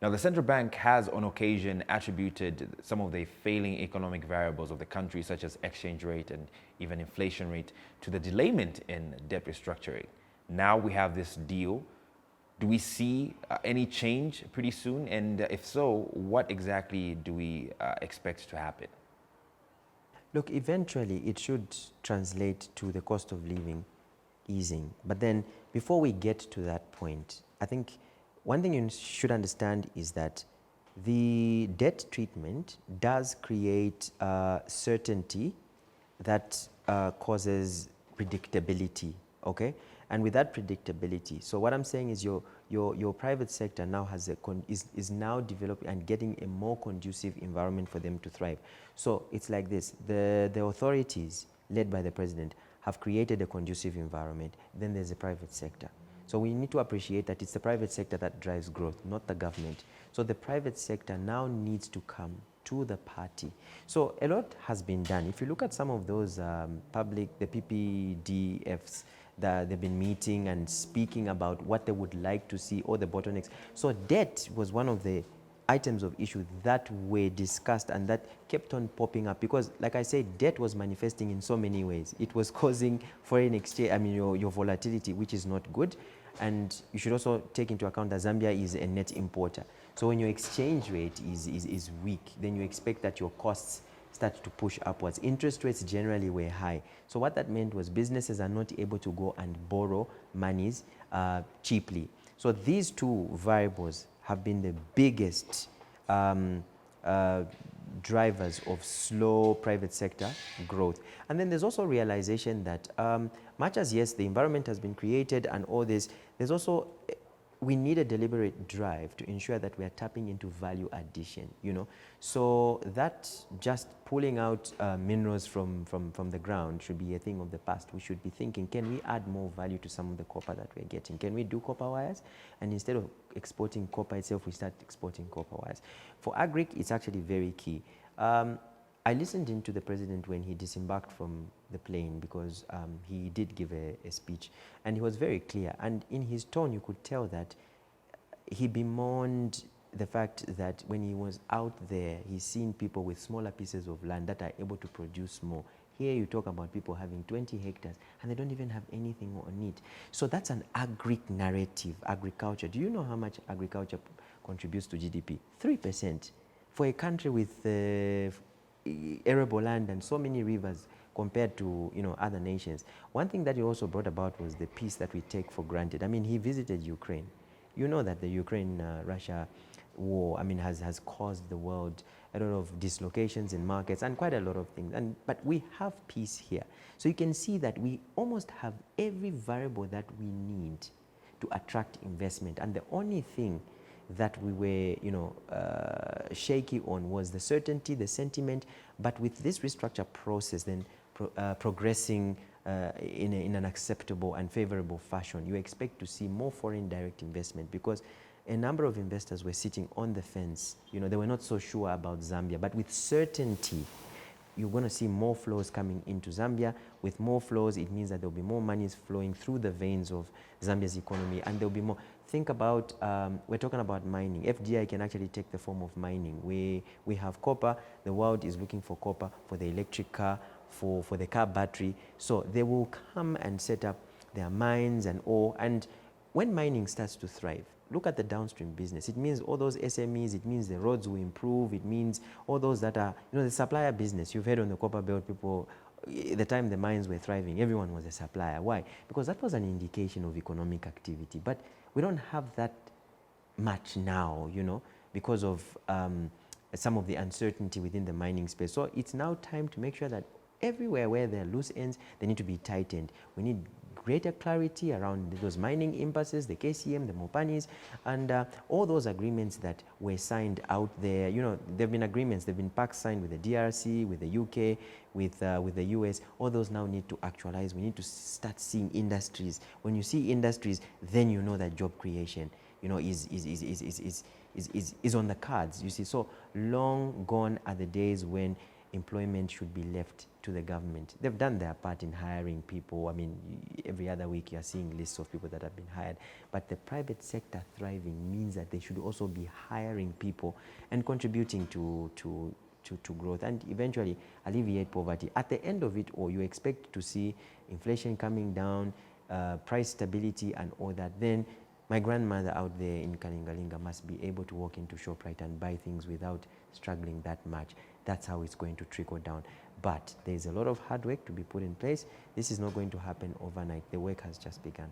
Now, the central bank has on occasion attributed some of the failing economic variables of the country, such as exchange rate and even inflation rate, to the delayment in debt restructuring. Now we have this deal. Do we see any change pretty soon? And if so, what exactly do we expect to happen? Look, eventually it should translate to the cost of living easing. But then before we get to that point, I think one thing you should understand is that the debt treatment does create certainty that causes predictability, okay? And with that predictability, so what I'm saying is your private sector now has is now developing and getting a more conducive environment for them to thrive. So it's like this, the authorities led by the president have created a conducive environment. Then there's the private sector. So we need to appreciate that it's the private sector that drives growth, not the government. So the private sector now needs to come to the party. So a lot has been done. If you look at some of those the PPDFs, that they've been meeting and speaking about what they would like to see, or the bottlenecks. So debt was one of the items of issue that were discussed and that kept on popping up because, like I said, debt was manifesting in so many ways. It was causing foreign exchange, I mean, your volatility, which is not good. And you should also take into account that Zambia is a net importer. So when your exchange rate is weak, then you expect that your costs start to push upwards. Interest rates generally were high. So what that meant was businesses are not able to go and borrow monies cheaply. So these two variables have been the biggest drivers of slow private sector growth. And then there's also realization that much as, yes, the environment has been created and all this, there's also, we need a deliberate drive to ensure that we are tapping into value addition, you know. So that just pulling out minerals from the ground should be a thing of the past. We should be thinking, can we add more value to some of the copper that we're getting? Can we do copper wires? And instead of exporting copper itself, we start exporting copper wires. For agric, it's actually very key. I listened into the president when he disembarked from the plane because he did give a speech and he was very clear. And in his tone, you could tell that he bemoaned the fact that when he was out there, he's seen people with smaller pieces of land that are able to produce more. Here you talk about people having 20 hectares and they don't even have anything on it. So that's an agric narrative, agriculture. Do you know how much agriculture contributes to GDP? 3%. For a country with arable land and so many rivers compared to, you know, other nations. One thing that he also brought about was the peace that we take for granted. I mean, he visited Ukraine. You know that the Ukraine-Russia war, I mean, has caused the world a lot of dislocations in markets and quite a lot of things. But we have peace here. So you can see that we almost have every variable that we need to attract investment. And the only thing that we were, you know, shaky on was the certainty, the sentiment. But with this restructure process, then progressing in an acceptable and favorable fashion, you expect to see more foreign direct investment because a number of investors were sitting on the fence. You know, they were not so sure about Zambia, but with certainty, you're going to see more flows coming into Zambia. With more flows, it means that there'll be more monies flowing through the veins of Zambia's economy, and there'll be more. Think about, we're talking about mining. FDI can actually take the form of mining. We have copper. The world is looking for copper for the electric car, for the car battery. So they will come and set up their mines and ore. And when mining starts to thrive, look at the downstream business. It means all those SMEs, it means the roads will improve, it means all those that are, you know, the supplier business. You've heard on the copper belt, people, the time the mines were thriving, everyone was a supplier. Why? Because that was an indication of economic activity. But we don't have that much now, you know, because of some of the uncertainty within the mining space. So it's now time to make sure that everywhere where there are loose ends, they need to be tightened. We need greater clarity around those mining impasses, the KCM, the Mopanis, and all those agreements that were signed out there. You know, there have been agreements, there have been pacts signed with the DRC, with the UK, with the US. All those now need to actualize. We need to start seeing industries. When you see industries, then you know that job creation, you know, is on the cards, you see. So long gone are the days when employment should be left to the government. They've done their part in hiring people. I mean, every other week you're seeing lists of people that have been hired. But the private sector thriving means that they should also be hiring people and contributing to growth and eventually alleviate poverty. At the end of it all, you expect to see inflation coming down, price stability and all that. Then my grandmother out there in Kalingalinga must be able to walk into ShopRite and buy things without struggling that much. That's how it's going to trickle down. But there's a lot of hard work to be put in place. This is not going to happen overnight. The work has just begun.